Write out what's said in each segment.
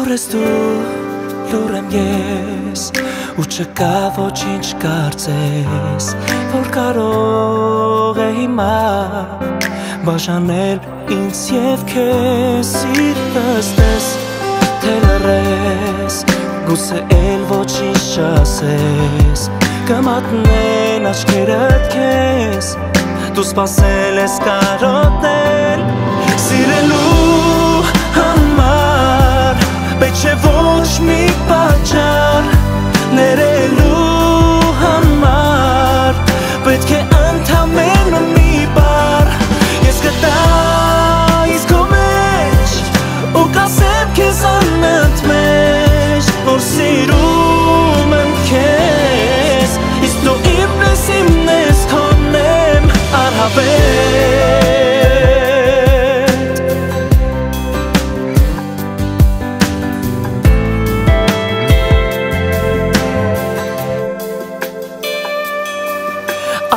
Լուր ես դու, լուր եմ ես ու չկա ոչինչ կարծես որ կարող է հիմա բաժանել ինձ և քեզ սիրտս տես թե լռես գուցե էլ ոչինչ չասես կմատնեն աչքերդ քեզ դու սպասել ես կարոտել սիրելու համար պետք չէ ոչ մի պատճառ ներելու համար պետք է ընդամենը մի բառ ես կտա իսկ քո մեջ ու կասեմ քեզ անընդմեջ որ սիրում եմ քեզ իսկ դու իմն ես քոնն եմ առհավետ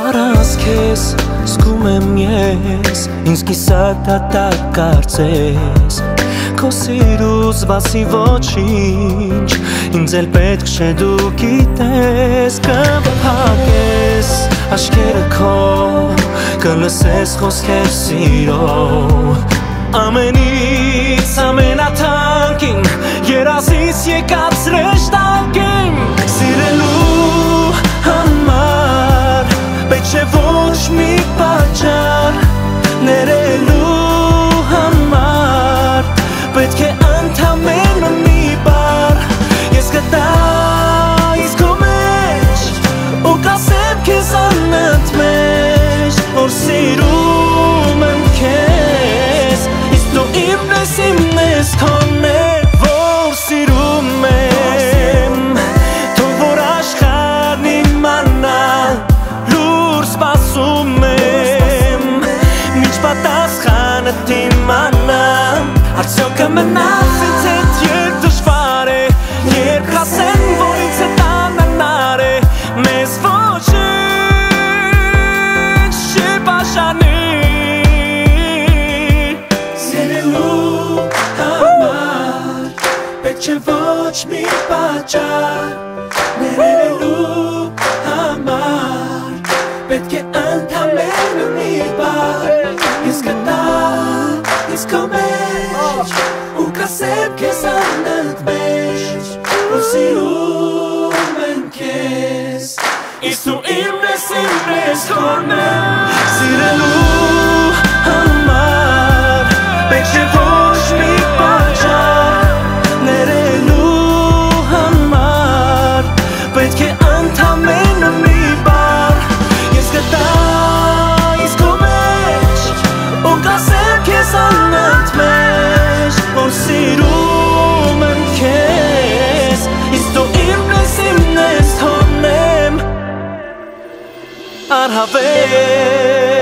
Առանց քեզ զգում եմ ես ինձ կիսատ դատակ կարծես քո սիրուց բացի ոչինչ ինձ էլ պետք չէ դու գիտես կփակես աչքերը քո կլսես խոսքեր սիրո ամենից ամենաթանկին երազից եկած ռեշտակին սիրելու համար պետք չէ ոչ մի պատճառ ներելու համար պետք է ընդամենը մի բառ ես կտա իսկ քո մեջ ու կասեմ քեզ անընդմեջ որ սիրում եմ քեզ իսկ դու իմն ես քոնն եմ որ սիրում եմ թող որ աշխարհն իմանա սպասում եմ մինչ պատասխանդ իմանամ արդյոք կմնաս ինձ հետ երբ դժվար է երբ կասեն որ ինձ հետ անհնար է մեզ ոչինչ չի բաժանի սիրելու համար պետք չէ ոչ մի պատճառ ներելու համար պետք է ընդամենը մի բառ ես կտա իսկ քո մեջ ու կասեմ քեզ անընդմեջ որ սիրում եմ քեզ իսկ դու իմն ես քոնն եմ սիրելու համար պետք չէ ոչ մի պատճառ ներելու համար պետք է ընդամենը մի բառ կտա իսկ քո մեջ ու կասեմ քեզ անընդմեջ որ սիրում եմ քեզ իսկ դու իմն ես քոնն եմ առհավետ